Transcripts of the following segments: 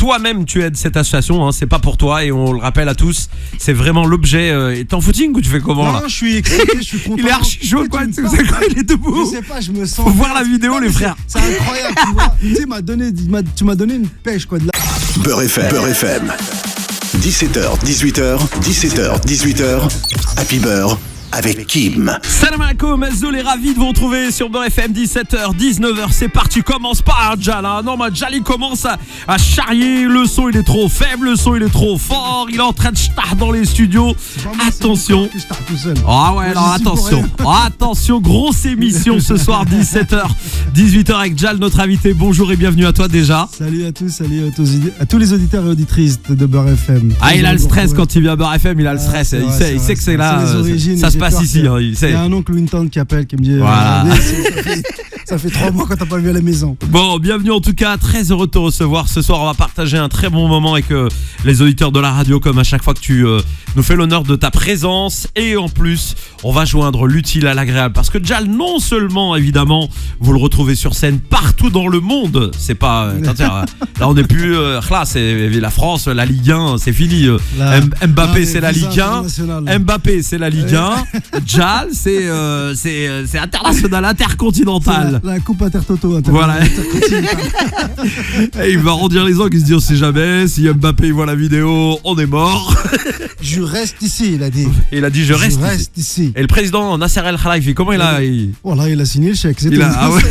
toi-même tu aides cette association, hein, c'est pas pour toi et on le rappelle à tous, c'est vraiment l'objet. T'es en footing ou tu fais comment là? Non, je suis excité, je suis content. Il est archi chaud quoi, tu sais quoi, il est debout. Je sais pas, je me sens. Faut voir la vidéo les frères. C'est incroyable, tu vois. Tu sais, tu m'as donné une pêche quoi de là. Beurre FM. 17h, 18h, 17h, 18h. Happy Beurre avec Kim. Salam alaikum, Azul est ravi de vous retrouver sur Beurre FM. 17h, 19h, c'est parti. Commence pas Jal, hein. Non, mais Jal il commence à charrier. Le son il est trop faible, le son il est trop fort. Il est en train de star dans les studios. Attention. Ah ouais, alors attention. Attention, grosse émission ce soir, 17h, 18h avec Jal, notre invité. Bonjour et bienvenue à toi déjà. Salut à tous, salut à tous les auditeurs et auditrices de Beurre FM. Ah, il a le stress quand il vient à Beurre FM, il a le stress. Il sait que c'est là. Ça se passe ici. Il y a un oncle ou une tante qui appelle, qui me dit voilà. Ça fait 3 mois qu'on t'a pas vu à la maison. Bon, bienvenue en tout cas, très heureux de te recevoir. Ce soir, on va partager un très bon moment avec les auditeurs de la radio, comme à chaque fois que tu nous fais l'honneur de ta présence. Et en plus, on va joindre l'utile à l'agréable. Parce que Jal, non seulement, évidemment, vous le retrouvez sur scène partout dans le monde. C'est pas... là, on n'est plus... là, c'est la France, la Ligue 1, c'est fini. Mbappé, c'est la Ligue 1. Mbappé, c'est la Ligue 1. Jal, c'est international, intercontinental. La coupe Intertoto. Voilà. Et il va arrondir les angles, il se dit on sait jamais, si Mbappé voit la vidéo, on est mort. Je reste ici, il a dit. Il a dit je reste ici. Et le président Nasser El Khelaïfi, comment il a Voilà, il a signé le chèque, c'est tout. Ah ouais.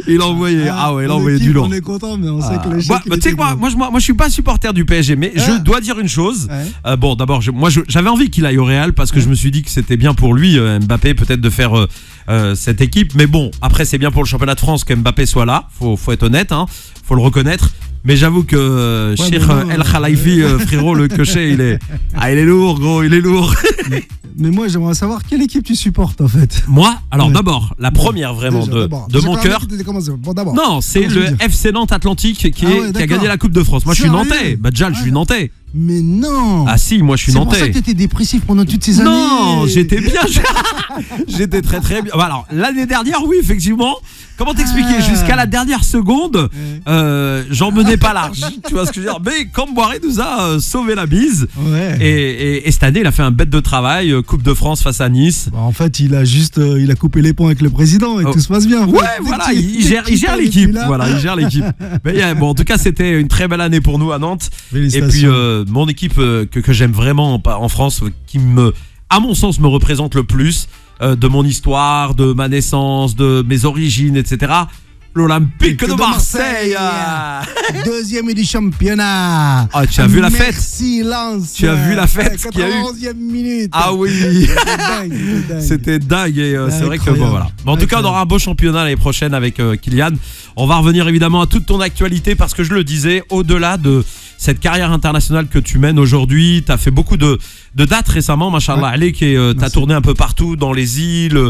Il a envoyé, il a envoyé du lourd. On est content, mais on sait que le chèque. Tu sais quoi, moi je suis pas supporter du PSG, mais je dois dire une chose. Bon, d'abord, j'avais envie qu'il aille au Real parce que je me suis dit que c'était bien pour lui, Mbappé, peut-être de faire cette équipe. Mais bon, après, c'est bien pour le championnat de France que Mbappé soit là. Faut être honnête, hein. Faut le reconnaître. Mais j'avoue que Cheikh El Khelaïfi, frérot, le cocher, il est lourd, gros, il est lourd. Mais moi, j'aimerais savoir quelle équipe tu supportes en fait. Moi, alors d'abord, la première vraiment de mon cœur. Non, c'est le FC Nantes Atlantique qui a gagné la Coupe de France. Moi, je suis nantais. Jal, je suis nantais. Mais non. Ah si, moi je suis nantais. C'est pour ça que t'étais dépressif pendant toutes ces années. Non, j'étais bien. J'étais très très bien. Alors l'année dernière, oui, effectivement. Comment t'expliquer? Jusqu'à la dernière seconde, j'en menais pas large. Tu vois ce que je veux dire? Mais Camboiré nous a sauvé la bise. Ouais. Et cette année, il a fait un bête de travail. Coupe de France face à Nice. En fait, il a coupé les ponts avec le président et tout se passe bien. Ouais, voilà, il gère l'équipe. Voilà, il gère l'équipe. Mais bon, en tout cas, c'était une très belle année pour nous à Nantes. Et puis mon équipe que j'aime vraiment en France, qui à mon sens, me représente le plus. De mon histoire, de ma naissance, de mes origines, etc. L'Olympique de Marseille. Deuxième du championnat. Ah, tu as vu la fête? Silence. Tu as vu la fête qu'il y a eu? 91e minute. Ah oui. C'était dingue. Et c'est vrai que bon, voilà. Mais en tout cas, on aura un beau championnat l'année prochaine avec Kylian. On va revenir évidemment à toute ton actualité parce que je le disais, au-delà de cette carrière internationale que tu mènes aujourd'hui, tu as fait beaucoup de dates récemment, machallah alek, et tu as tourné un peu partout dans les îles,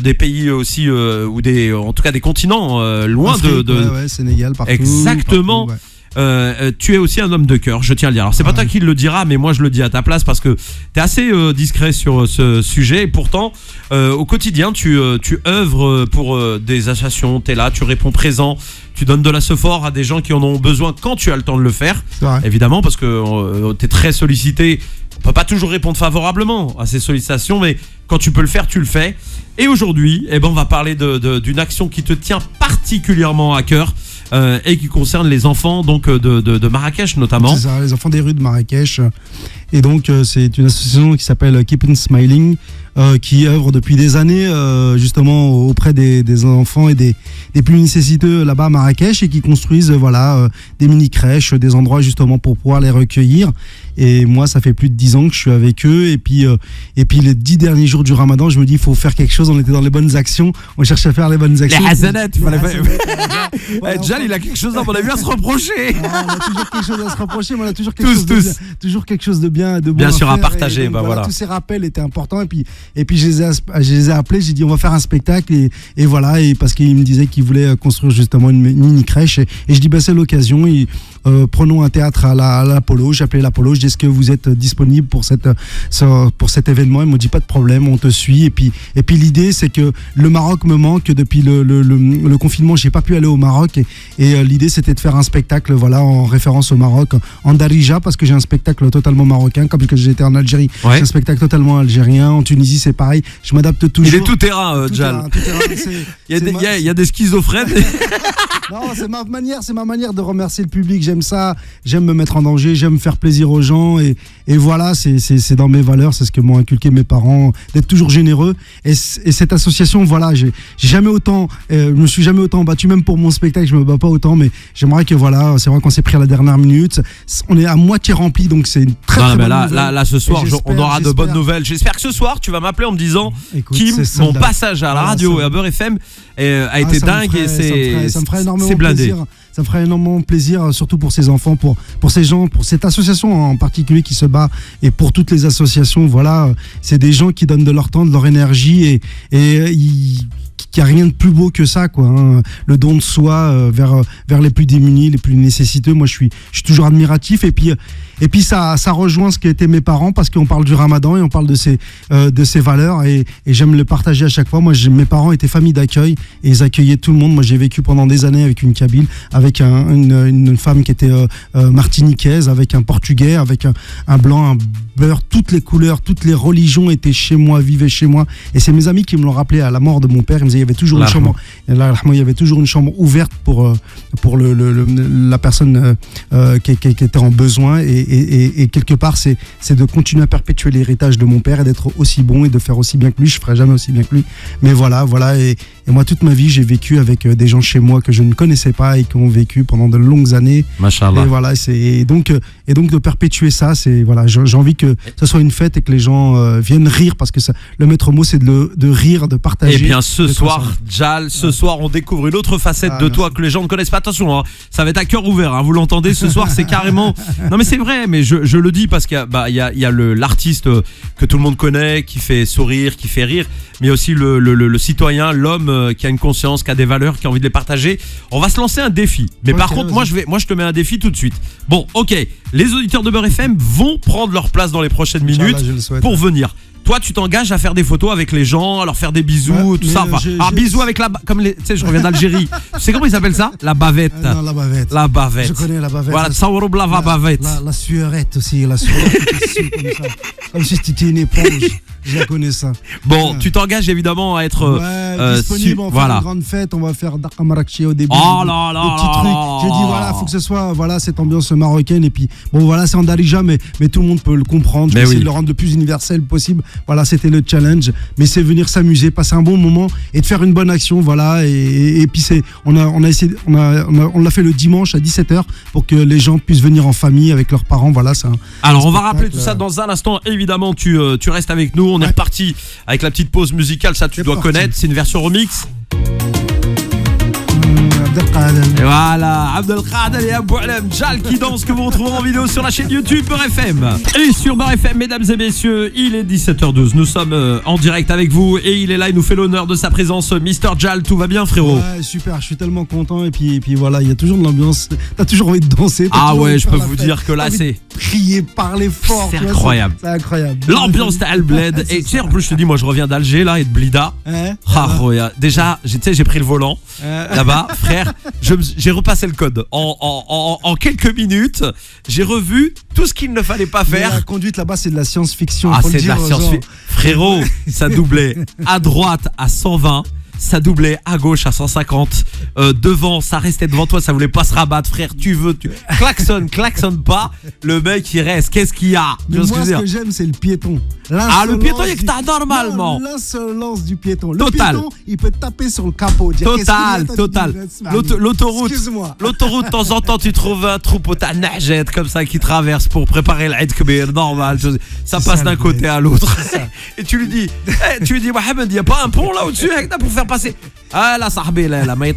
des pays aussi, ou en tout cas des continents loin Afrique, de Sénégal, partout. Exactement. Partout, ouais. Tu es aussi un homme de cœur, je tiens à le dire. Alors c'est pas toi qui le dira, mais moi je le dis à ta place parce que tu es assez discret sur ce sujet. Et pourtant, au quotidien, tu œuvres pour des associations, tu es là, tu réponds présent. Tu donnes de la sephore à des gens qui en ont besoin quand tu as le temps de le faire, évidemment, parce que tu es très sollicité. On peut pas toujours répondre favorablement à ces sollicitations, mais quand tu peux le faire, tu le fais. Et aujourd'hui, on va parler d'une action qui te tient particulièrement à cœur et qui concerne les enfants donc de Marrakech notamment. C'est ça, les enfants des rues de Marrakech. Et donc, c'est une association qui s'appelle Keep on Smiling, qui œuvre depuis des années justement auprès des enfants et des plus nécessiteux là-bas à Marrakech et qui construisent des mini-crèches, des endroits justement pour pouvoir les recueillir. Et moi, ça fait plus de 10 ans que je suis avec eux. Et puis les 10 derniers jours du Ramadan, je me dis, il faut faire quelque chose. On était dans les bonnes actions. On cherche à faire les bonnes actions. Les hasanats, Jal, il a quelque chose à mon avis à se reprocher. On a toujours quelque chose à se reprocher, mais on a toujours quelque chose de bien, de bon. Bien sûr, à faire. partager. Donc, voilà. Tous ces rappels étaient importants. Et puis je les ai appelés. J'ai dit, on va faire un spectacle. Et voilà. Et parce qu'ils me disaient qu'ils voulaient construire justement une mini crèche. Et je dis, c'est l'occasion. Prenons un théâtre à l'Apollo. J'ai appelé l'Apollo. dis est-ce que vous êtes disponible pour cet événement? Ils m'ont dit pas de problème, on te suit. Et puis l'idée c'est que le Maroc me manque depuis le confinement, j'ai pas pu aller au Maroc et l'idée c'était de faire un spectacle en référence au Maroc en Darija, parce que j'ai un spectacle totalement marocain, comme que j'étais en Algérie. Ouais. J'ai un spectacle totalement algérien. En Tunisie c'est pareil, je m'adapte toujours. Il est tout terrain, Jal. Il y a des schizophrènes. Non, c'est ma manière de remercier le public. J'aime ça, j'aime me mettre en danger, j'aime faire plaisir aux gens et voilà, c'est dans mes valeurs, c'est ce que m'ont inculqué mes parents, d'être toujours généreux. Et cette association, voilà, je me suis jamais autant battu, même pour mon spectacle, je me bats pas autant, mais j'aimerais que c'est vrai qu'on s'est pris à la dernière minute, on est à moitié rempli, donc c'est une très bonne nouvelle. Là, ce soir, on aura de bonnes nouvelles. J'espère que ce soir, tu vas m'appeler en me disant, écoute, Kim, mon passage à la radio et à Beurre FM a été dingue et ça me ferait énormément c'est blindé. plaisir. Ça me ferait énormément plaisir, surtout pour ces enfants, pour ces gens, pour cette association en particulier qui se bat, et pour toutes les associations. Voilà, c'est des gens qui donnent de leur temps, de leur énergie, et qu'il n'y a rien de plus beau que ça, quoi, hein. Le don de soi vers les plus démunis, les plus nécessiteux. Moi, je suis toujours admiratif. Et puis ça rejoint ce qu'étaient mes parents, parce qu'on parle du Ramadan et on parle de ces valeurs, et j'aime le partager à chaque fois. Moi, mes parents étaient famille d'accueil et ils accueillaient tout le monde. Moi, j'ai vécu pendant des années avec une Kabyle, avec une femme qui était martiniquaise, avec un Portugais, avec un blanc, un beurre, toutes les couleurs, toutes les religions étaient chez moi, vivaient chez moi. Et c'est mes amis qui me l'ont rappelé à la mort de mon père. Ils me disaient il y avait toujours une chambre, il y avait toujours une chambre ouverte pour la personne qui était en besoin. Et quelque part, c'est de continuer à perpétuer l'héritage de mon père et d'être aussi bon et de faire aussi bien que lui. Je ferai jamais aussi bien que lui. Mais voilà. Et moi, toute ma vie, j'ai vécu avec des gens chez moi que je ne connaissais pas et qui ont vécu pendant de longues années. Machallah. Et voilà, et donc de perpétuer ça, j'ai envie que ça soit une fête et que les gens viennent rire, parce que le maître mot, c'est de rire, de partager. Et bien ce soir, Jal, soir, on découvre une autre facette de toi que les gens ne connaissent pas. Attention, hein, ça va être à cœur ouvert, hein, vous l'entendez, ce soir, c'est carrément... Non mais c'est vrai, mais je le dis parce qu'il y a l'artiste que tout le monde connaît, qui fait sourire, qui fait rire, mais aussi le citoyen, l'homme qui a une conscience, qui a des valeurs, qui a envie de les partager. On va se lancer un défi. Mais par contre, moi je te mets un défi tout de suite. Bon, ok, les auditeurs de Beurre FM vont prendre leur place dans les prochaines minutes pour venir. Toi, tu t'engages à faire des photos avec les gens, à leur faire des bisous, tout ça. Bisous avec comme tu sais, je reviens d'Algérie. Tu sais comment ils appellent ça? La bavette. Non, la bavette. La bavette. Je connais la bavette. Voilà, la bavette. La sueurette aussi, la sueurette comme ça. Comme si c'était une éponge. Je la connais ça. Bon, tu t'engages évidemment à être disponible. On va faire une grande fête. On va faire Dakar Marrakech au début. Oh là là. Des petits trucs. J'ai dit voilà, faut que ce soit cette ambiance marocaine. Et puis bon, voilà, c'est en Darija, mais tout le monde peut le comprendre. Je vais essayer de le rendre le plus universel possible. Voilà, c'était le challenge. Mais c'est venir s'amuser, passer un bon moment et de faire une bonne action. Voilà. Et puis on l'a fait le dimanche à 17h pour que les gens puissent venir en famille avec leurs parents. Voilà, alors on va rappeler tout ça dans un instant. Évidemment, tu restes avec nous. On est reparti avec la petite pause musicale, ça tu dois connaître, c'est une version remix. Et voilà, Abdelkader et Abou Alem, Jal qui danse, que vous retrouvez en vidéo sur la chaîne YouTube Beurre FM. Et sur Beurre FM, mesdames et messieurs, il est 17h12. Nous sommes en direct avec vous et il est là, il nous fait l'honneur de sa présence. Mister Jal, tout va bien, frérot? Ouais, super, je suis tellement content. Et puis voilà, il y a toujours de l'ambiance. T'as toujours envie de danser. Ah ouais, je peux vous dire que là, c'est. Crier, parler fort. C'est incroyable. C'est incroyable. L'ambiance de Al-Bled. Et tu sais, en plus, je te dis, moi, je reviens d'Alger là et de Blida. Déjà, j'ai pris le volant là-bas, frère. J'ai repassé le code en quelques minutes. J'ai revu tout ce qu'il ne fallait pas faire. La conduite là-bas, c'est de la science-fiction. Ah, c'est de la science-fiction. Frérot, ça doublait à droite à 120. Ça doublait à gauche à 150, devant, ça restait devant toi, ça voulait pas se rabattre, frère, tu klaxonne pas, le mec il reste, qu'est-ce qu'il y a? Mais moi ce que j'aime c'est le piéton. Le piéton il est que t'as normalement. L'insolence du piéton. Total. Le piéton il peut taper sur le capot. Total. L'autoroute, de temps en temps tu trouves un troupeau de nagette comme ça qui traverse pour préparer l'Aïd Kbir, normal, ça passe d'un côté à l'autre. Et tu lui dis Mohamed, il y a pas un pont là au-dessus pour faire passer. Ah là, sahbi, là, mais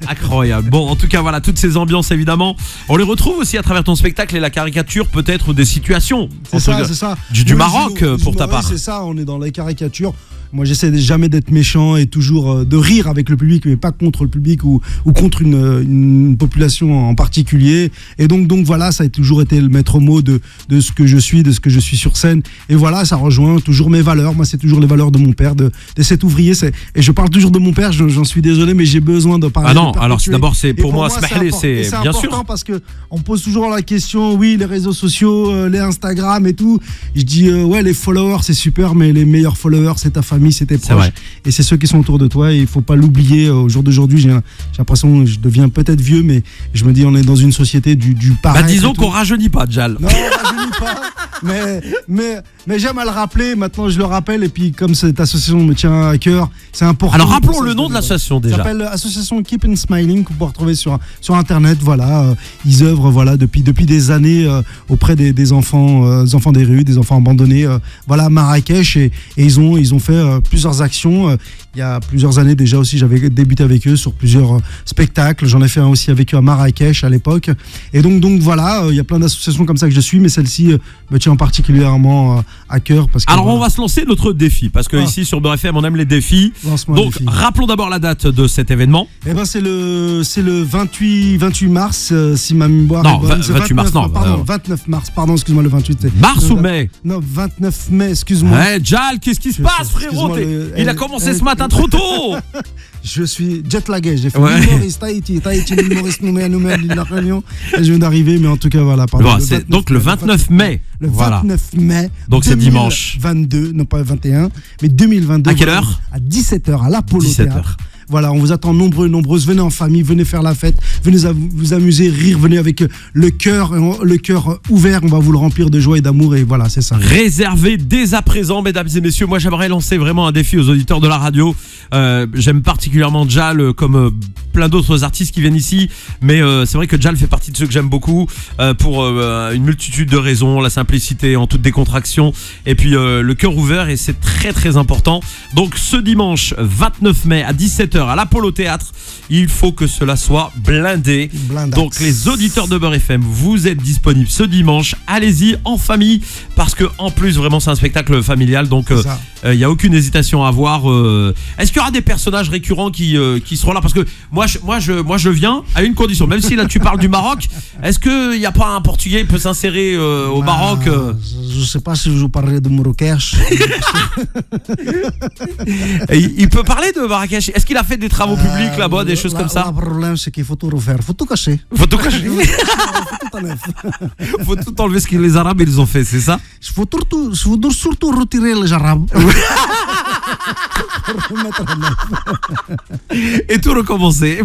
incroyable. Bon, en tout cas, voilà, toutes ces ambiances, évidemment. On les retrouve aussi à travers ton spectacle et la caricature, peut-être des situations. C'est ça. Du Maroc, pour ta part. C'est ça, on est dans les caricatures. Moi, j'essaie jamais d'être méchant et toujours de rire avec le public, mais pas contre le public ou contre une population en particulier. Et donc voilà, ça a toujours été le maître mot de ce que je suis, de ce que je suis sur scène. Et voilà, ça rejoint toujours mes valeurs. Moi, c'est toujours les valeurs de mon père, de cet ouvrier. Et je parle toujours de mon père, j'en suis désolé, mais j'ai besoin de parler. Ah non, alors d'abord, c'est pour moi, c'est bien sûr. C'est important parce qu'on me pose toujours la question, oui, les réseaux sociaux, les Instagram et tout. Je dis, ouais, les followers, c'est super, mais les meilleurs followers, c'est ta famille, c'est tes proches. Et c'est ceux qui sont autour de toi. Et il faut pas l'oublier. Au jour d'aujourd'hui, j'ai l'impression que je deviens peut-être vieux, mais je me dis, on est dans une société du pareil. Bah, disons qu'on rajeunit pas, Jal. Non, on rajeunit pas. Mais j'aime à le rappeler. Maintenant, je le rappelle. Et puis, comme cette association me tient à cœur, c'est important. Alors, rappelons le nom de l'association déjà. Ça s'appelle Association Keep on Smiling, que vous pouvez retrouver sur Internet. Voilà, ils œuvrent depuis des années auprès des enfants des rues, des enfants abandonnés. Voilà, à Marrakech. Et ils ont fait plusieurs actions. Il y a plusieurs années déjà aussi, j'avais débuté avec eux sur plusieurs spectacles. J'en ai fait un aussi avec eux à Marrakech à l'époque. Et donc voilà, il y a plein d'associations comme ça que je suis, mais celle-ci me tient particulièrement à cœur. Alors on va se lancer notre défi, parce que ici sur Beurre FM, on aime les défis. Donc rappelons d'abord la date de cet événement. Eh ben c'est le 28 mars, si ma mémoire est bonne. 28 mars, non. Pardon, 29 mars, pardon, excuse-moi, le 28. Mars ou mai? Non, 29 mai, excuse-moi. Ouais, Jal, qu'est-ce qui se passe, frérot? Il a commencé ce matin trop tôt. Je suis jet-lagué, j'ai fait l'humoriste Tahiti, l'humoriste Nouméa, l'île de la Réunion, et je viens d'arriver, mais en tout cas, voilà. Pardon, c'est donc le 29 mai. Le 29 mai. Donc c'est dimanche. 2022, non pas 21, mais 2022. À quelle heure? À 17h, à l'Apollo Théâtre. Voilà, on vous attend nombreuses. Venez en famille, venez faire la fête, venez vous amuser, rire, venez avec le cœur ouvert. On va vous le remplir de joie et d'amour, et voilà, c'est ça. Réservez dès à présent, mesdames et messieurs. Moi, j'aimerais lancer vraiment un défi aux auditeurs de la radio. J'aime particulièrement Jal, comme plein d'autres artistes qui viennent ici, mais c'est vrai que Jal fait partie de ceux que j'aime beaucoup pour une multitude de raisons, la simplicité en toute décontraction, et puis le cœur ouvert, et c'est très très important. Donc ce dimanche 29 mai à 17h à l'Apollo Théâtre, il faut que cela soit blindé. Donc les auditeurs de Beurre FM, vous êtes disponibles ce dimanche, allez-y en famille, parce que en plus vraiment c'est un spectacle familial, donc il n'y a aucune hésitation à avoir. Est-ce qu'il y aura des personnages récurrents qui seront là? Parce que moi je viens à une condition, même si là tu parles du Maroc, est-ce qu'il n'y a pas un Portugais qui peut s'insérer au Maroc? Je ne sais pas si je vous parlerai de Marrakech. Il peut parler de Marrakech. Est-ce qu'il a fait des travaux publics là-bas, des choses comme ça? Le problème, c'est qu'il faut tout refaire, faut tout cacher. Faut tout cacher. Faut tout enlever ce que les Arabes ils ont fait, c'est ça? Il faut surtout retirer les Arabes. Et tout recommencer.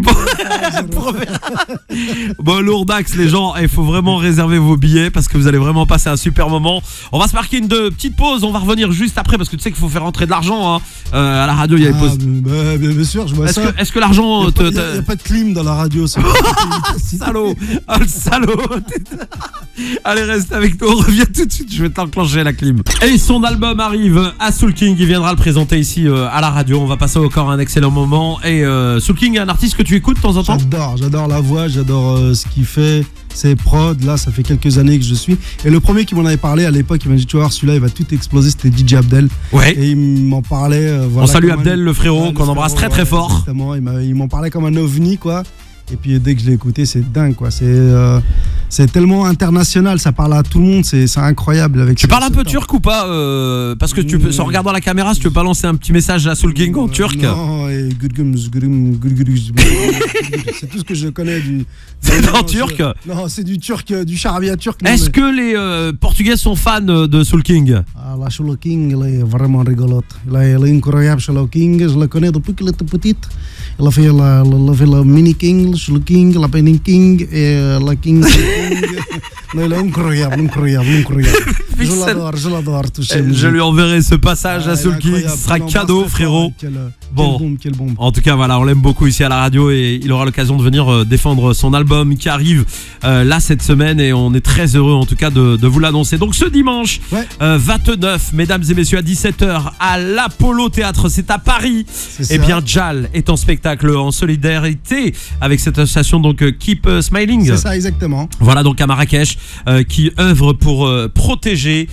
Bon, Lourdax, les gens, il faut vraiment réserver vos billets parce que vous allez vraiment passer un super moment. On va se marquer une petite pause, on va revenir juste après parce que tu sais qu'il faut faire rentrer de l'argent hein. À la radio, il y a une pause. Bien sûr, je vois ça. Est-ce que l'argent... Il n'y a pas de clim dans la radio. Salaud. Oh, le salaud. Allez, reste avec nous, on revient tout de suite, je vais t'enclencher la clim. Et son album arrive à Soul King, il viendra le présenter ici à la radio. On va passer encore un excellent moment. Et Soul King est un artiste que tu écoutes de temps en temps? J'adore la voix, j'adore ce qu'il fait, ses prods. Là, ça fait quelques années que je suis. Et le premier qui m'en avait parlé à l'époque, il m'a dit tu vois, celui-là, il va tout exploser. C'était DJ Abdel. Ouais. Et il m'en parlait. On salue Abdel, le frérot, qu'on embrasse très très fort. Exactement. Il m'en parlait comme un ovni, quoi. Et puis dès que je l'ai écouté, c'est dingue, quoi. C'est tellement international, ça parle à tout le monde, c'est incroyable. Avec tu parles un peu turc ou pas parce que tu peux, en regardant la caméra, si tu peux pas lancer un petit message à Soul King en turc. Non, et c'est tout ce que je connais du. C'est en turc? Non, c'est du turc, du charabia turc. Est-ce que les Portugais sont fans de Soul King? La Soul King, elle est vraiment rigolote. Elle est incroyable, Soul King. Je la connais depuis qu'elle était petite. Elle a fait la mini King, Soul King, la Penny King et la King. Elle est incroyable. Je l'adore. Je lui enverrai ce passage à Soul King, ce sera cadeau, frérot. Quelle bombe. En tout cas, voilà, on l'aime beaucoup ici à la radio et il aura l'occasion de venir défendre son album qui arrive là cette semaine et on est très heureux en tout cas de vous l'annoncer. Donc ce dimanche 29 9, mesdames et messieurs, à 17h, à l'Apollo Théâtre, c'est à Paris. C'est Eh ça. bien, Jal est en spectacle en solidarité avec cette association, donc Keep Smiling. C'est ça, exactement. Voilà, donc à Marrakech, qui œuvre pour protéger,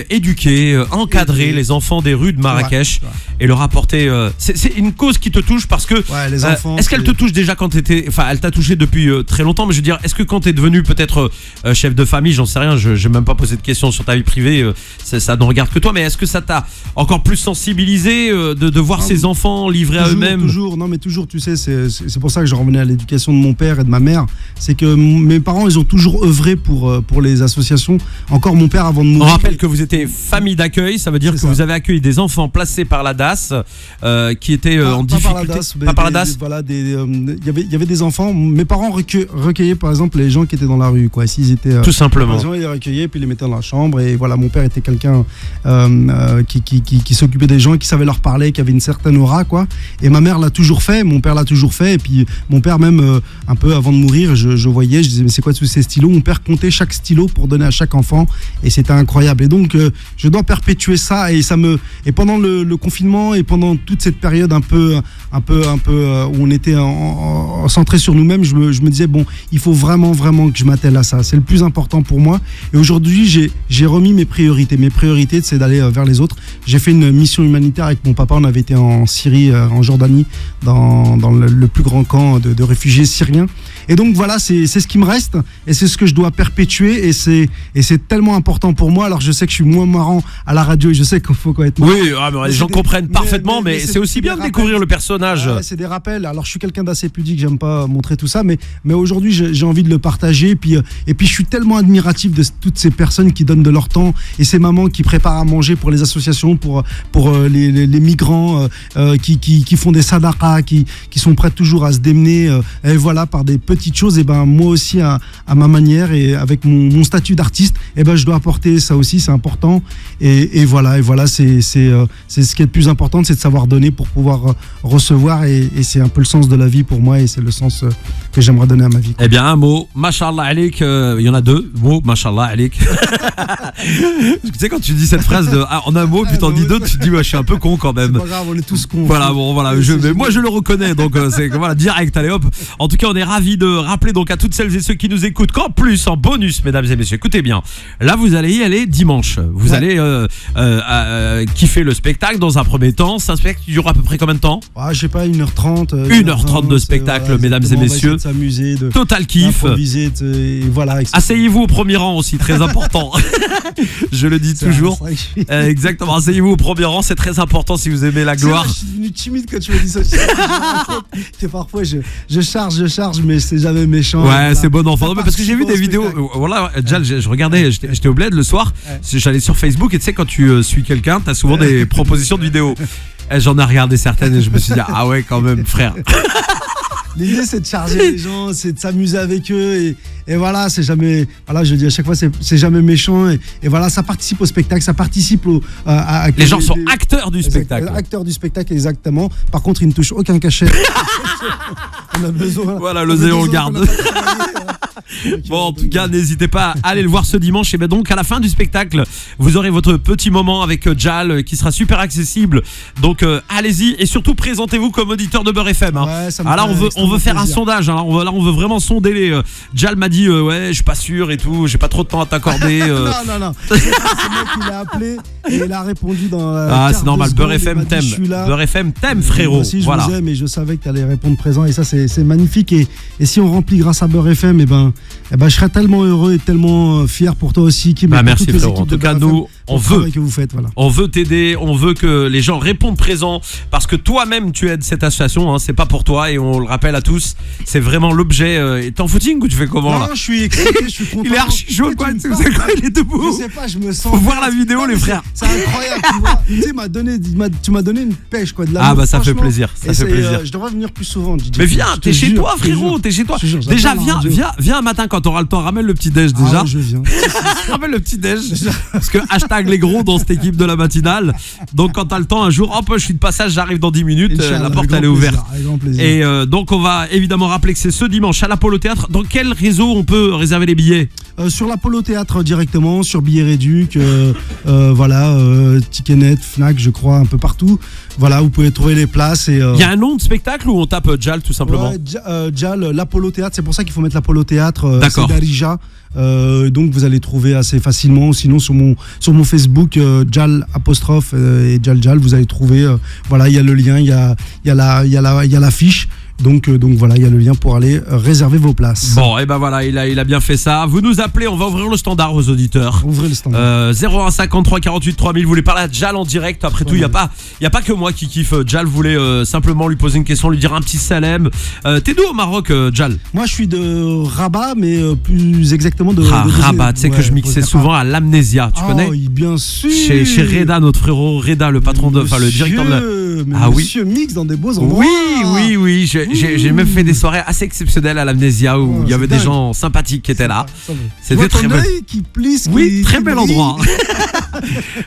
éduquer, encadrer les enfants des rues de Marrakech Ouais. et leur apporter. C'est une cause qui te touche parce que. Ouais, les enfants. Est-ce qu'elle te touche déjà quand t'étais. Enfin, elle t'a touché depuis très longtemps, mais je veux dire, est-ce que quand t'es devenu peut-être chef de famille, j'en sais rien, je n'ai même pas posé de questions sur ta vie privée, ça ne regarde que toi, mais est-ce que ça t'a encore plus sensibilisé de voir ces enfants livrés à eux-mêmes? Toujours, non mais toujours, tu sais, c'est pour ça que je revenais à l'éducation de mon père et de ma mère. C'est que mes parents, ils ont toujours œuvré pour les associations. Encore mon père avant de On mourir. rappelle que vous étiez famille d'accueil, ça veut dire que vous avez accueilli des enfants placés par la DAS qui étaient en difficulté. Pas par la DAS. Voilà, il y avait des enfants. Mes parents recueillaient par exemple les gens qui étaient dans la rue, quoi. S'ils étaient Tout simplement. ils les recueillaient puis ils les mettaient dans la chambre. Et voilà, mon père était quelqu'un qui s'occupait des gens, qui savait leur parler, qui avait une certaine aura, quoi. Et ma mère l'a toujours fait, mon père l'a toujours fait. Et puis mon père même un peu avant de mourir, je voyais, je disais mais c'est quoi tous ces stylos? Mon père comptait chaque stylo pour donner à chaque enfant et c'était incroyable. Et donc je dois perpétuer ça et pendant le confinement et pendant toute cette période un peu où on était centré sur nous-mêmes, je me disais bon, il faut vraiment que je m'attelle à ça. C'est le plus important pour moi. Et aujourd'hui, j'ai remis mes priorités. Mes priorités, c'est d'aller vers les autres. J'ai fait une mission humanitaire avec mon papa. On avait été en Syrie, en Jordanie, dans le plus grand camp de réfugiés syriens. Et donc voilà, c'est ce qui me reste et c'est ce que je dois perpétuer et c'est tellement important pour moi. Alors je sais que je suis moins marrant à la radio et je sais qu'il faut être marrant. Oui, les gens comprennent parfaitement, mais c'est aussi bien de découvrir le personnage. Ouais, c'est des rappels. Alors je suis quelqu'un d'assez pudique, j'aime pas montrer tout ça, mais aujourd'hui j'ai envie de le partager. Et puis je suis tellement admiratif de toutes ces personnes qui donnent de leur temps et ces mamans qui préparent à manger pour les associations, pour les migrants qui font des sadaqas, qui sont prêts toujours à se démener. Et voilà, par des petites choses. Et ben moi aussi à ma manière et avec mon statut d'artiste, et ben je dois apporter ça aussi, c'est important. Et voilà, c'est ce qui est le plus important, c'est de savoir donner pour pouvoir recevoir et c'est un peu le sens de la vie pour moi et c'est le sens que j'aimerais donner à ma vie. Eh bien, un mot, mashallah alik, il y en a deux mots, mashallah alik. Tu sais, quand tu dis cette phrase en un mot, puis t'en dis deux, tu te dis, ouais, je suis un peu con quand même. C'est pas grave, on est tous cons. Voilà, bon, voilà, mais moi je le reconnais, donc c'est voilà, direct, allez hop. En tout cas, on est ravis de rappeler donc à toutes celles et ceux qui nous écoutent qu'en plus, en bonus, mesdames et messieurs, écoutez bien, là vous allez y aller dimanche. Vous allez kiffer le spectacle dans un premier temps. C'est un spectacle qui dure à peu près combien de temps? Je sais pas, 1h30. 1h30 de spectacle, mesdames et messieurs. De s'amuser, de total kiff. Et voilà, asseyez-vous au premier rang aussi, très important. Je le dis toujours. Exactement, asseyez-vous au premier rang, c'est très important si vous aimez la gloire. Je suis devenu timide quand tu me dis ça. Que parfois je charge, mais c'est jamais méchant. Ouais, voilà. C'est bon enfant. Non, mais parce que j'ai vu des vidéos. Voilà, Jal, je regardais, j'étais au bled le soir. Ouais. J'allais sur Facebook et tu sais, quand tu suis quelqu'un, t'as souvent des propositions de vidéos. Et j'en ai regardé certaines et je me suis dit, ah ouais, quand même, frère. L'idée, c'est de charger les gens, c'est de s'amuser avec eux et voilà, c'est jamais, voilà, je dis à chaque fois, c'est jamais méchant et voilà, ça participe au spectacle, ça participe à les gens sont acteurs du spectacle. Acteurs du spectacle, exactement. Par contre, ils ne touchent aucun cachet. On a besoin. Voilà, l'oseille, on le garde. Bon, en tout cas, n'hésitez pas à aller le voir ce dimanche. Et bien donc, à la fin du spectacle, vous aurez votre petit moment avec Jal qui sera super accessible. Donc, allez-y et surtout présentez-vous comme auditeur de Beurre FM. Hein. Ouais, alors, on veut faire un sondage. Hein. Là, on veut vraiment sonder les. Jal m'a dit, ouais, je suis pas sûr et tout. J'ai pas trop de temps à t'accorder. Non. C'est moi qui l'ai appelé et il a répondu dans. C'est normal. Beurre FM t'aime. Beurre FM t'aime, frérot. Moi aussi, je voilà. vous aime et je savais que tu allais répondre présent et ça, c'est magnifique. Et si on remplit grâce à Beurre FM, je serais tellement heureux et tellement fier pour toi aussi. Merci frérot. En tout cas, nous, on veut que vous faites, voilà. On veut t'aider, on veut que les gens répondent présent parce que toi-même tu aides cette association. Hein, c'est pas pour toi et on le rappelle à tous. C'est vraiment l'objet. T'es en footing ou tu fais comment là? Non, je suis excité, je suis content. Il est archi chaud quoi. Tu sais quoi? Il est debout. Je sais pas, je me sens. Faut voir la vidéo, les frères. C'est incroyable. Tu vois. Tu sais, tu m'as donné une pêche quoi. De ah bah ça fait plaisir. Ça fait plaisir. Je devrais venir plus souvent. Mais viens, t'es chez toi, frérot. T'es chez toi. Déjà, viens un matin quand t'auras le temps. Ramène le petit déj déjà. Je viens. Ramène le petit déj. Parce que hashtag les gros dans cette équipe de la matinale. Donc quand t'as le temps un jour, hop, je suis de passage, j'arrive dans 10 minutes. La porte elle est ouverte. Et donc on va évidemment rappeler que c'est ce dimanche à l'Apollo Théâtre. Dans quel réseau on peut réserver les billets? Sur l'Apollo Théâtre directement, sur Billets Réduc, voilà, Ticketnet, Fnac, je crois, un peu partout. Voilà, vous pouvez trouver les places. Il y a un nom de spectacle ou on tape JAL tout simplement? JAL, l'Apollo Théâtre, c'est pour ça qu'il faut mettre l'Apollo Théâtre. D'accord. C'est Darija. Donc vous allez trouver assez facilement. Sinon sur mon Facebook, JAL apostrophe et JAL, vous allez trouver. Voilà, il y a le lien, il y a l'affiche. Donc voilà, il y a le lien pour aller réserver vos places. Bon, et ben voilà, il a bien fait ça. Vous nous appelez, on va ouvrir le standard aux auditeurs. Ouvrez le standard. 01 53 48 3000. Vous voulez parler à JAL en direct. Après tout, il y a pas que moi qui kiffe. JAL voulait simplement lui poser une question, lui dire un petit salam. T'es d'où au Maroc, JAL? Moi, je suis de Rabat, mais plus exactement de Rabat. Tu sais que je mixais souvent à l'Amnésia. Tu connais? Oui, bien sûr. Chez Reda, notre frérot Reda, le patron le directeur de. Monsieur mixe dans des beaux endroits. Oui. J'ai même fait des soirées assez exceptionnelles à l'Amnésia où il y avait des gens sympathiques qui étaient là. C'était très bel. Qui plisse, oui, très bel endroit.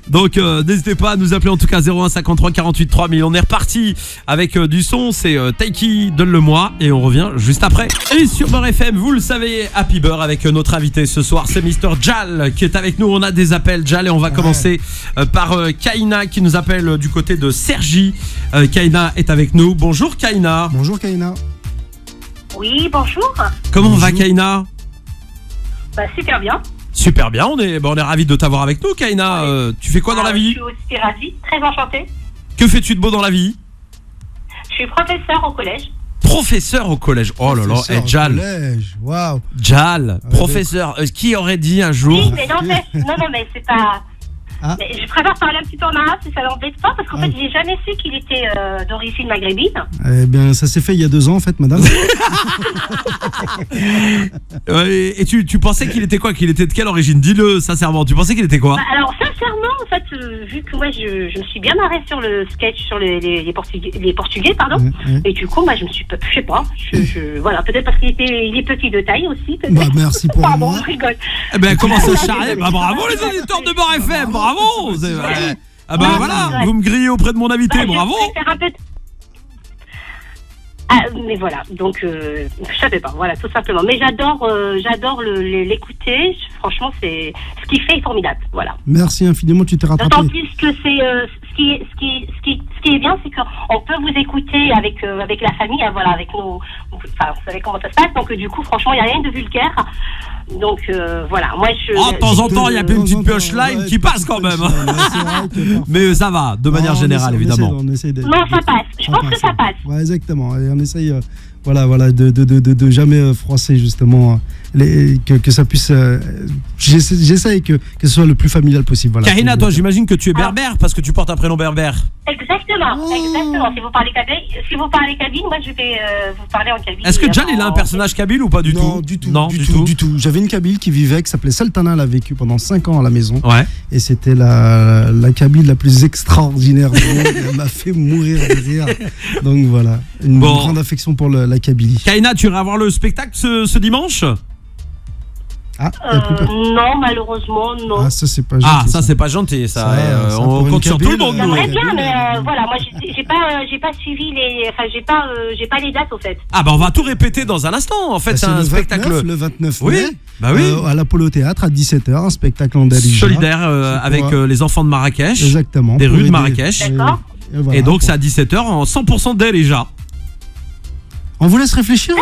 Donc n'hésitez pas à nous appeler en tout cas 01 53 48 3000. On est reparti avec du son, c'est Taiki, donne-le-moi et on revient juste après. Et sur Beurre FM, vous le savez, Happy Beurre avec notre invité ce soir, c'est Mr. JAL qui est avec nous. On a des appels JAL et on va commencer par Kaina qui nous appelle du côté de Cergy. Kaina est avec nous. Bonjour Kaina. Bonjour Kaina. Oui, bonjour. Comment va Kaina? Super bien. Super bien, on est ravis de t'avoir avec nous Kaina. Tu fais quoi dans la vie? Je suis aussi ravie, très enchantée. Que fais-tu de beau dans la vie? Je suis professeur au collège. Professeur au collège. Oh là là, JAL. Waouh. JAL, professeur. Qui aurait dit un jour? Oui, mais non, mais c'est pas. Mais je préfère parler un petit peu en arabe si ça l'embête pas, parce qu'en fait, j'ai jamais su qu'il était d'origine maghrébine. Eh bien, ça s'est fait il y a 2 ans, en fait, madame. Et tu pensais qu'il était quoi? Qu'il était de quelle origine? Dis-le sincèrement. Tu pensais qu'il était quoi? Alors, sincèrement, en fait, vu que moi, je me suis bien marrée sur le sketch sur les Portugais, pardon. Et du coup, moi, je me suis, je sais pas, voilà, peut-être parce qu'il est petit de taille aussi. Bah, merci pour pardon, moi. je rigole. Eh ben, comment ça charrier? Bah, bravo les auditeurs de Beurre FM, bravo. Ah bah voilà, vous me grillez auprès de mon invité, bravo. Mais voilà, donc je savais pas, voilà, tout simplement. Mais j'adore l'écouter. Franchement, c'est ce qu'il fait est formidable, voilà. Merci infiniment, tu t'es rattrapé. D'autant plus que c'est ce qui est bien, c'est qu'on peut vous écouter avec la famille, hein, voilà, avec nos, enfin, vous savez comment ça se passe. Donc du coup, franchement, il y a rien de vulgaire. Donc voilà, moi je. De temps en temps, il y a une petite punchline qui passe quand même. Mais ça va, de manière générale, évidemment. Non, ça passe. Je pense que ça passe. Ouais, exactement. Et on essaye, voilà, de jamais froisser justement que ça puisse. J'essaye que ce soit le plus familial possible. Voilà. Karina, toi, j'imagine que tu es berbère parce que tu portes un prénom berbère. Exactement. Si vous parlez kabyle, moi je vais vous parler en kabyle. Est-ce que JAL il a un personnage kabyle ou pas du tout? Non, du tout. J'avais une kabyle qui vivait, qui s'appelait Sultana, elle a vécu pendant 5 ans à la maison. Ouais. Et c'était la kabyle la plus extraordinaire du monde. Elle m'a fait mourir de rire. Donc voilà, une grande affection pour la Kabylie. Kaina, tu iras voir le spectacle ce dimanche? Non, malheureusement, non. Ah, ça c'est pas gentil. Ah, ça c'est pas gentil, ça. On compte sur tout le monde. J'aimerais bien, mais voilà, moi j'ai pas suivi j'ai pas les dates au fait. Ah bah on va tout répéter dans un instant. En fait, c'est un spectacle. Le 29 mai. Bah oui. À l'Apollo Théâtre à 17h, un spectacle en Darija. Solidaire avec les enfants de Marrakech. Exactement. Des rues de Marrakech. D'accord. Et donc c'est à 17h en 100% Darija. On vous laisse réfléchir,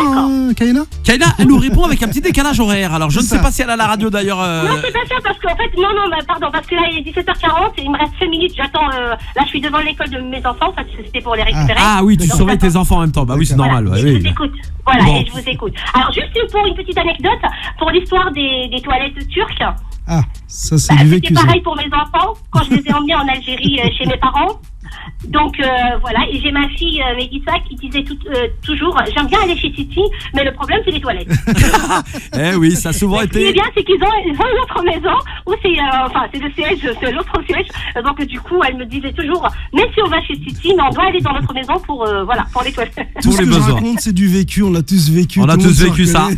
Kaina. Kaina, elle nous répond avec un petit décalage horaire. Alors, je ne sais pas si elle a la radio d'ailleurs. Non, c'est pas ça, parce qu'en fait, pardon, parce que là, il est 17h40 et il me reste 5 minutes. J'attends. Là, je suis devant l'école de mes enfants. En fait, c'était pour les récupérer. Ah oui, tu surveilles tes enfants en même temps. Bah oui, c'est normal. Voilà, je vous écoute. Voilà, et je vous écoute. Alors, juste pour une petite anecdote, pour l'histoire des toilettes turques. Ah, ça c'est du vécu. C'était pareil pour mes enfants quand je les ai emmenés en Algérie chez mes parents. Donc voilà, et j'ai ma fille Mélissa qui disait toujours j'aime bien aller chez Titi, mais le problème c'est les toilettes. Eh oui, ça a souvent été. Ce qui est bien, c'est qu'ils ont une autre maison où c'est le siège, c'est l'autre siège. Donc du coup, elle me disait toujours, mais si on va chez Titi, mais on doit aller dans notre maison pour les toilettes. Tout ce que je raconte, c'est du vécu, on l'a tous vécu. On a tous vécu ça.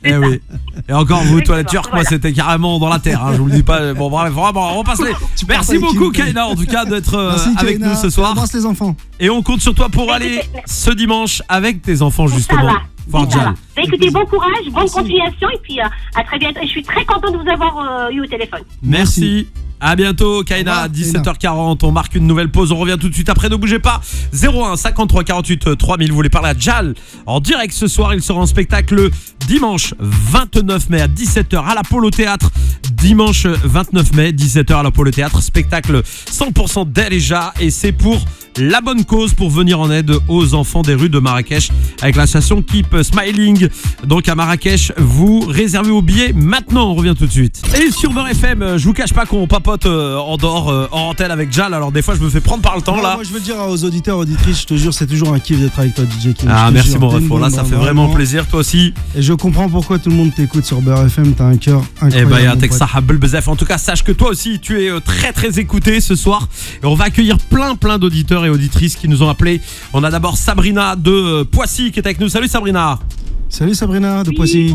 Eh oui. Et encore vous, toilette turque, moi c'était carrément dans la terre, hein, je vous le dis pas. Bon bref, vraiment, on passe les. Merci beaucoup Kaina en tout cas d'être avec nous ce soir. Embrasse les enfants. Et on compte sur toi pour aller ce dimanche avec tes enfants justement. Voir Jal. Écoutez, bon courage, bonne continuation et puis à très bientôt. Je suis très content de vous avoir eu au téléphone. Merci. À bientôt Kaina, 17h40, on marque une nouvelle pause, on revient tout de suite après, ne bougez pas. 01 53 48 3000, vous voulez parler à Jal en direct ce soir, il sera en spectacle dimanche 29 mai à 17h à l'Apollo Théâtre. Dimanche 29 mai, 17h à l'Apollo Théâtre, spectacle 100% d'Elijah et c'est pour la bonne cause, pour venir en aide aux enfants des rues de Marrakech avec l'association Keep Smiling. Donc à Marrakech, vous réservez vos billets maintenant, on revient tout de suite. Et sur Beurre FM, je vous cache pas qu'on papote en dehors, en antenne avec Jal, alors des fois je me fais prendre par le temps là. Moi je veux dire aux auditeurs, auditrices, je te jure, c'est toujours un kiff d'être avec toi DJ Kim. Ah merci mon refo, là ça fait vraiment plaisir, toi aussi. Et je comprends pourquoi tout le monde t'écoute sur Beurre FM, t'as un cœur incroyable. Eh ben y'a Habel Bezef. En tout cas sache que toi aussi tu es très très écouté ce soir. Et on va accueillir plein d'auditeurs et auditrices qui nous ont appelés. On a d'abord Sabrina de Poissy qui est avec nous. Salut Sabrina. Salut Sabrina de Poissy.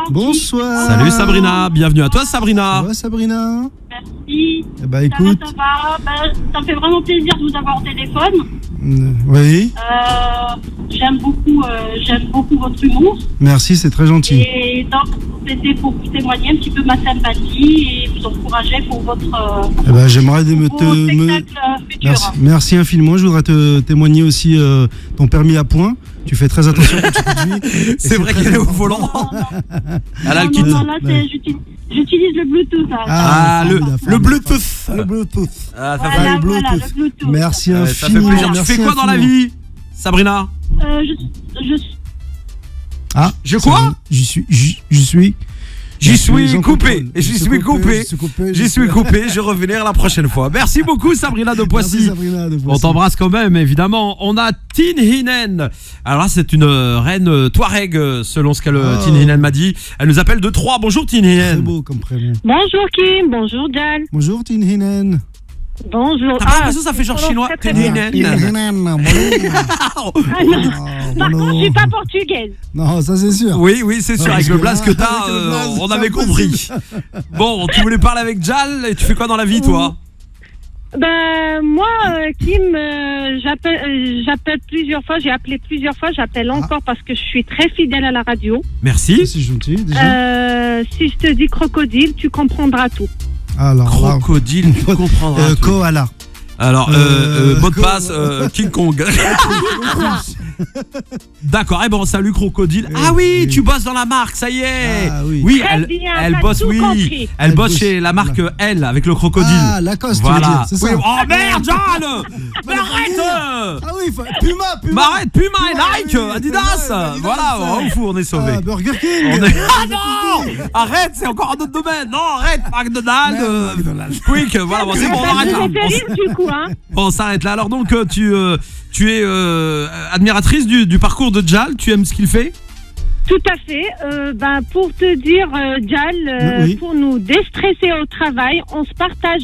Bonsoir. Salut Sabrina, bienvenue à toi Sabrina. Ça va Sabrina? Merci. Eh ben écoute. Ça va. Ça me fait vraiment plaisir de vous avoir au téléphone. Oui. J'aime beaucoup votre humour. Merci, c'est très gentil. Et donc c'était pour vous témoigner un petit peu ma sympathie et vous encourager pour votre eh ben, j'aimerais spectacle futur. Merci infiniment. Je voudrais te témoigner aussi ton permis à points. Tu fais très attention quand tu conduis. C'est vrai qu'il est au volant. Non, là j'utilise le Bluetooth. Le Bluetooth. Le Bluetooth. Ah, ça voilà, fait le Bluetooth. Merci ça fait plaisir. infiniment. Tu fais quoi dans la vie, Sabrina? Je J'y suis coupé. J'y suis coupé. Je reviendrai la prochaine fois. Merci beaucoup Sabrina de Poissy. On t'embrasse quand même évidemment. On a Tin Hinen. Alors là c'est une reine Touareg selon ce que Tin Hinen m'a dit. Elle nous appelle de Troyes. Bonjour Tin Hinen. C'est beau comme prénom. Bonjour Kim, bonjour Jal. Bonjour Tin Hinen. Bonjour. T'as pas l'impression que ça fait genre chinois? Tin Hinen. Non, je suis pas portugaise. Non, ça c'est sûr. Oui, c'est sûr. Avec le blaze que t'as, on avait compris. Bon, tu voulais parler avec Jal et tu fais quoi dans la vie, toi? Moi, Kim, j'appelle plusieurs fois. J'ai appelé plusieurs fois. J'appelle encore parce que je suis très fidèle à la radio. Merci. C'est gentil. Déjà. Si je te dis crocodile, tu comprendras tout. Alors, crocodile, tu comprendras. Koala. Alors, mot de passe, King Kong. D'accord, et bon, salut Crocodile. Ah oui, tu bosses dans la marque, ça y est. Ah, oui. Oui, elle bosse, oui. Elle bosse chez la marque L avec le crocodile. Ah, Lacoste, voilà. c'est ça. Oui. Oh merde, Jeanne. Mais arrête. Ah oui, Puma. Mais arrête, Puma et Nike, Adidas. Voilà, on est sauvés. Burger King. Ah non. Arrête, c'est encore un autre domaine. Non, arrête, McDonald's. Quick, voilà, bon, c'est bon, on arrête là. Bon, on s'arrête là. Alors donc, tu es admiratrice du parcours de Jal. Tu aimes ce qu'il fait? Tout à fait. Pour te dire, Jal, pour nous déstresser au travail, on se partage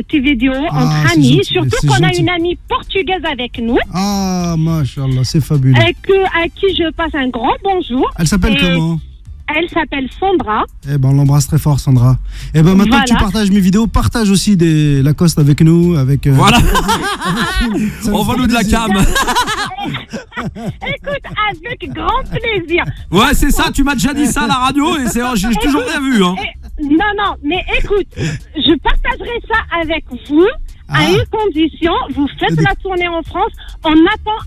tes vidéos entre amis. Surtout qu'on a une amie portugaise avec nous. Ah, machallah, c'est fabuleux. À qui je passe un grand bonjour. Elle s'appelle comment? Elle s'appelle Sandra. Eh ben, on l'embrasse très fort, Sandra. Eh ben, maintenant que tu partages mes vidéos, partage aussi des Lacoste avec nous, avec. Voilà. Envoie-nous de la cam. Écoute, avec grand plaisir. Ouais, c'est ça. Tu m'as déjà dit ça à la radio et j'ai toujours rien vu. Hein. Non, mais écoute, je partagerai ça avec vous à une condition. Vous faites la tournée en France. On attend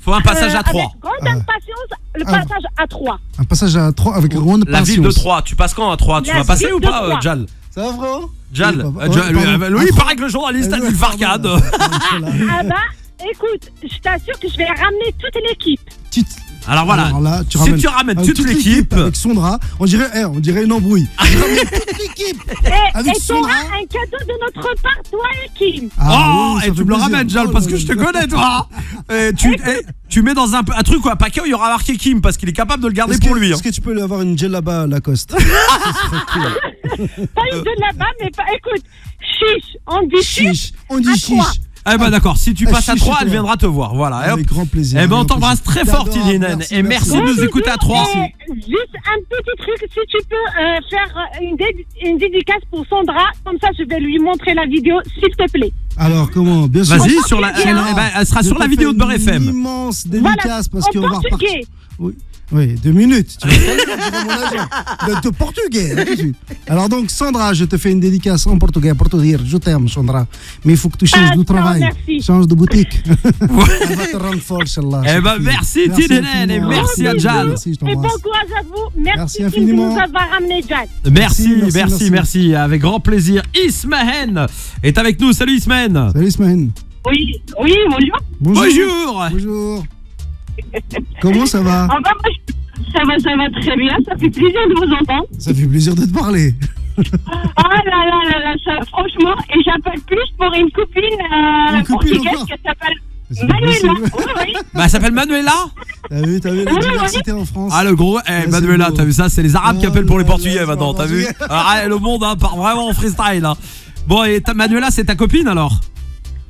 faut un passage à 3. Avec grande impatience, le passage à 3. Un passage à 3 avec grande impatience. La ville de 3. Tu passes quand à 3? Tu vas passer ou pas, Jal? Ça va, frérot? Jal. Lui, il paraît que le journaliste a dit le Farcade. Écoute, je t'assure que je vais ramener toute l'équipe. Alors voilà, là, si tu ramènes toute l'équipe avec Sandra, on dirait une embrouille. Toute l'équipe avec et Sandra. t'auras un cadeau de notre part, toi et Kim. Et tu me le ramènes, Jal, parce que je te connais, toi. Tu mets dans un truc ou un paquet où il y aura marqué Kim, parce qu'il est capable de le garder pour lui. Est-ce que tu peux lui avoir une djellaba Lacoste? Pas une djellaba, mais écoute, chiche, on dit chiche. On dit chiche. Eh ben d'accord, si tu passes à 3, elle viendra te voir. Voilà. Avec grand plaisir. Eh ben on t'embrasse très fort, Tidinen. Et merci de nous écouter à 3. Juste un petit truc, si tu peux faire une dédicace pour Sandra, comme ça je vais lui montrer la vidéo, s'il te plaît. Alors comment? Bien sûr. Vas-y, sur la, elle sera sur la vidéo de Beurre FM. Une immense dédicace parce qu'on va repartir. Oui. Oui, 2 minutes. Tu vas pas mon agent. De portugais. Tout de suite. Alors donc, Sandra, je te fais une dédicace en portugais pour te dire je t'aime, Sandra. Mais il faut que tu changes de travail. Merci. Change de boutique. Elle va te rendre folle, celle-là. Eh ben, merci Tidinen et merci à Jal. Merci, je Et bon t'embrasse. courage à vous. Merci infiniment. de nous avoir ramené Jal. Merci. Avec grand plaisir. Ismahen est avec nous. Salut Ismahen. Salut, Ismaël. Oui, bonjour. Bonjour. Comment ça va? Ah bah, ça va très bien, ça fait plaisir de vous entendre. Ça fait plaisir de te parler. Ah là, ça, franchement, et j'appelle plus pour une copine portugaise encore. qui s'appelle C'est Manuela. possible. Oui. Bah, elle s'appelle Manuela. T'as vu la diversité en France. Ah, le gros, c'est Manuela, beau. t'as vu ça? C'est les Arabes qui Oh appellent pour les là Portugais là, maintenant, c'est t'as vu? Portugais. Ah, le monde, hein, part vraiment en freestyle. Hein. Bon, et Manuela, c'est ta copine alors?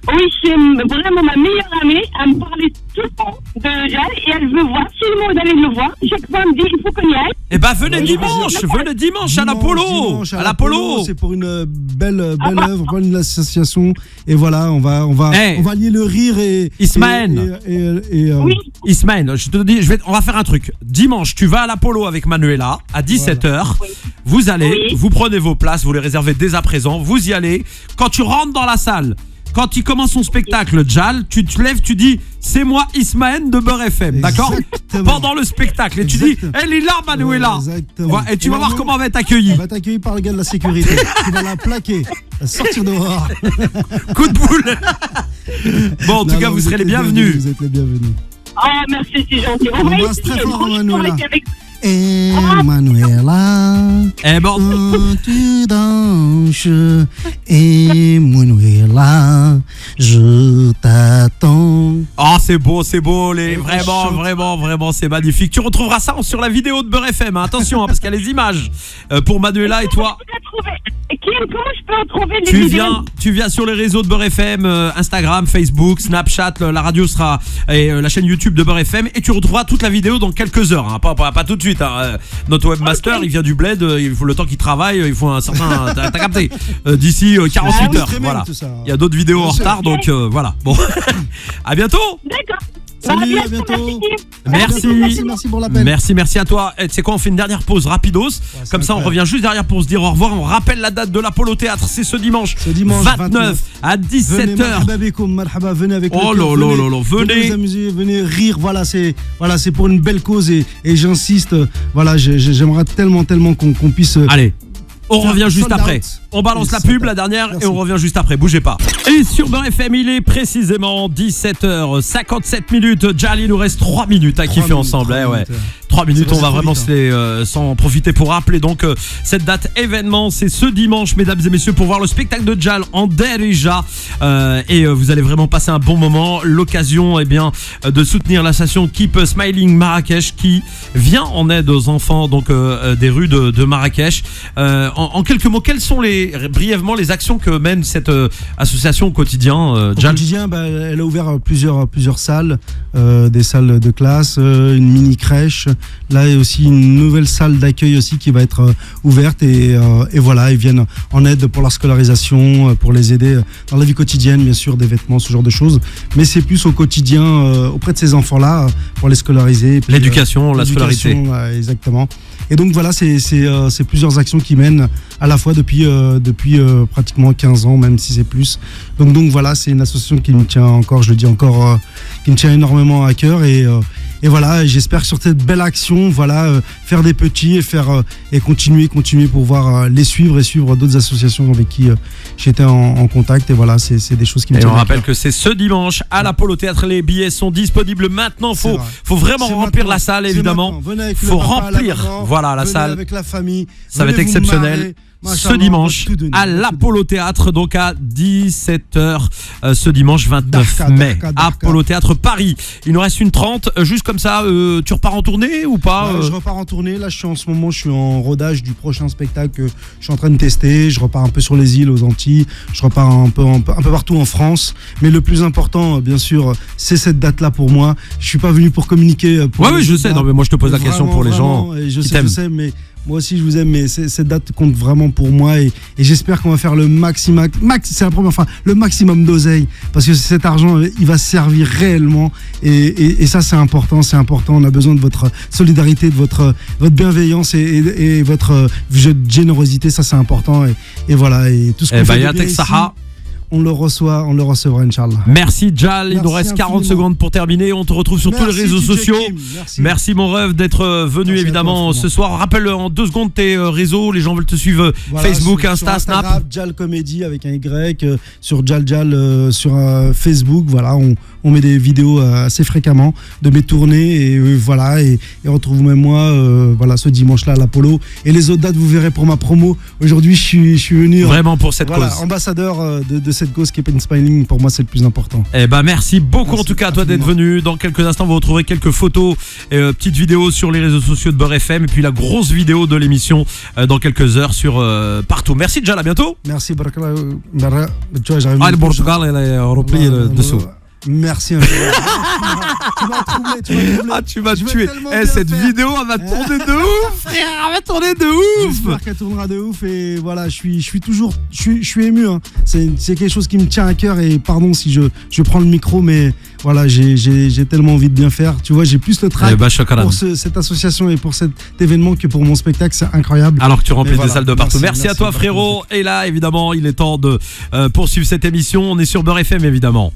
Oui, c'est vraiment ma meilleure amie. Elle me parlait tout le temps de Jal et elle veut voir. Si le monde allait le voir, chaque fois elle me dit il faut qu'on y aille. Eh ben, venez Ouais, dimanche à l'Apollo. Dimanche À l'Apollo. C'est pour une belle œuvre, bonne association. Et voilà, on va lier le rire et Ismaël. Oui. Ismaël, je te dis, on va faire un truc. Dimanche, tu vas à l'Apollo avec Manuela à 17h. Vous allez, vous prenez vos places, vous les réservez dès à présent. Vous y allez. Quand tu rentres dans la salle, quand il commence son spectacle, Jal, tu te lèves, tu dis c'est moi Ismaël de Beurre FM, d'accord? Pendant le spectacle. Et tu dis elle est là, Manuela. Exactement. Et tu vas voir comment elle va être accueillie. Elle va t'accueillir par le gars de la sécurité. Tu vas la plaquer, la sortir dehors. Coup de boule. Bon, en tout cas, vous serez les bienvenus. Vous êtes les bienvenus. Ah, merci, c'est gentil. On va embrasse essayer. très fort, Franchement, Manuela. avec- Et Manuela, Eh ben, quand tu danses, et Manuela, je t'attends. oh, c'est beau, chante. vraiment, c'est magnifique. Tu retrouveras ça sur la vidéo de Beurre FM. Hein. Attention, hein, parce qu'il y a les images pour Manuela et toi. Je peux la trouver. Kim, comment je peux retrouver les Tu vidéos? viens sur les réseaux de Beurre FM, Instagram, Facebook, Snapchat, la radio sera et la chaîne YouTube de Beurre FM et tu retrouveras toute la vidéo dans quelques heures, hein, pas tout de suite. Hein. Notre webmaster, il vient du bled, il faut le temps qu'il travaille, il faut un certain, t'as capté, d'ici 48 heures. Voilà. Il y a d'autres vidéos en retard, donc voilà. Bon, à bientôt. D'accord. Salut, Bah, à bientôt. Merci pour l'appel. Merci à toi. Et tu sais quoi, on fait une dernière pause rapidos. Comme ça, on incroyable. revient juste derrière pour se dire au revoir. On rappelle la date de l'Apollo Théâtre. C'est ce dimanche, Ce dimanche 29 à 17h. Venez avec Oh le cœur, là là là là, venez. vous amuser, venez rire. Voilà, c'est pour une belle cause et j'insiste. Voilà, j'aimerais tellement qu'on puisse. Allez, on Faire revient juste sold après. out. On balance Et la sold pub, out. la dernière, Merci. et on revient juste après. Bougez pas. Et sur Beurre FM, il est précisément 17h57 minutes. Jal, il nous reste 3 minutes à kiffer ensemble. 3 minutes, Ça on va va vraiment vite, s'en profiter pour rappeler donc cette date événement. C'est ce dimanche, mesdames et messieurs, pour voir le spectacle de Jal en Derija. Et vous allez vraiment passer un bon moment. L'occasion de soutenir l'association Keep Smiling Marrakech qui vient en aide aux enfants donc des rues de Marrakech. En quelques mots, quelles sont brièvement les actions que mène cette association au quotidien, Au Jal? quotidien, elle a ouvert plusieurs salles, des salles de classe, une mini crèche. Là, il y a aussi une nouvelle salle d'accueil aussi qui va être ouverte et voilà, ils viennent en aide pour leur scolarisation, pour les aider dans la vie quotidienne, bien sûr, des vêtements, ce genre de choses. Mais c'est plus au quotidien auprès de ces enfants-là pour les scolariser. Et puis, L'éducation, la scolarité. Exactement. Et donc voilà, c'est plusieurs actions qui mènent à la fois depuis pratiquement 15 ans, même si c'est plus. Donc voilà, c'est une association qui me tient encore, je le dis encore, qui me tient énormément à cœur et voilà, j'espère que sur cette belle action, voilà, faire des petits et continuer pour pouvoir les suivre et suivre d'autres associations avec qui j'étais en contact et voilà, c'est des choses qui me Et tiennent on à rappelle cœur. que c'est ce dimanche à l'Apollo Théâtre. Les billets sont disponibles maintenant. C'est vrai. Faut vraiment C'est remplir maintenant. la salle, C'est évidemment. maintenant. Venez avec Faut le papa, remplir, la maman, voilà, la venez salle. avec la famille. Ça va Venez être vous exceptionnel. marrer. ce Machallah, dimanche on va tout donner, à on va tout l'Apollo Théâtre, donc à 17h ce dimanche 29 Darka, mai. Darka, Darka. Apollo Théâtre Paris. Il nous reste une 30. Juste comme ça, tu repars en tournée ou pas Je repars en tournée. Là, je suis en rodage du prochain spectacle que je suis en train de tester. Je repars un peu sur les îles, aux Antilles. Je repars un peu partout en France. Mais le plus important, bien sûr, c'est cette date-là pour moi. Je suis pas venu pour communiquer. Oui, je sais. Non, mais moi, je te pose la question pour les gens je qui sais, t'aiment. je sais, mais moi aussi, je vous aime. Mais cette date compte vraiment pour moi. Et j'espère qu'on va faire le maximum. C'est la première fois. Le maximum d'oseille. Parce que cet argent, il va servir réellement. Et ça, c'est important. C'est important. On a besoin de votre solidarité, de votre bienveillance et votre générosité. Ça, c'est important. Et voilà. Et tout ce qu'on fait de bien ici, on le recevra, Inch'Allah. Merci Jal, il nous Merci reste 40 infiniment. secondes pour terminer. On te retrouve sur tous les réseaux DJ sociaux. Kim, Merci mon rêve d'être venu Merci à évidemment toi, ce soir. Rappelle en 2 secondes tes réseaux, les gens veulent te suivre Voilà, Facebook, sur Insta, Instagram, Snap. Jal Comedy avec un Y, sur Jal sur Facebook. Voilà, on met des vidéos assez fréquemment de mes tournées et voilà et retrouve-moi voilà ce dimanche-là à l'Apollo et les autres dates vous verrez pour ma promo. Aujourd'hui je suis venu Vraiment pour cette voilà, cause. ambassadeur de cette cause Keep Smiling. Pour moi c'est le plus important. Eh ben merci beaucoup Merci en tout cas à toi d'être infiniment. venu. Dans quelques instants vous retrouverez quelques photos et petites vidéos sur les réseaux sociaux de Beurre FM et puis la grosse vidéo de l'émission dans quelques heures sur partout. Merci Jal, à bientôt. Merci Baraka. Tu vois, j'arrive Ah, le Portugal elle est remplie dessous. Merci. Tu m'as troublé. Ah, tu m'as Je vais tué. tellement Eh, bien cette faire. vidéo, elle va tourner de ouf, frère. Elle va tourner de ouf. J'espère qu'elle tournera de ouf et voilà, je suis ému. Hein. C'est quelque chose qui me tient à cœur et pardon si je prends le micro, mais voilà, j'ai tellement envie de bien faire. Tu vois, j'ai plus le trac Eh ben, shukran. pour cette association et pour cet événement que pour mon spectacle. C'est incroyable. Alors que tu remplis Mais des voilà, salles de partout. merci, Merci à toi merci, frérot. Et là, évidemment, il est temps de poursuivre cette émission. On est sur Beurre FM, évidemment.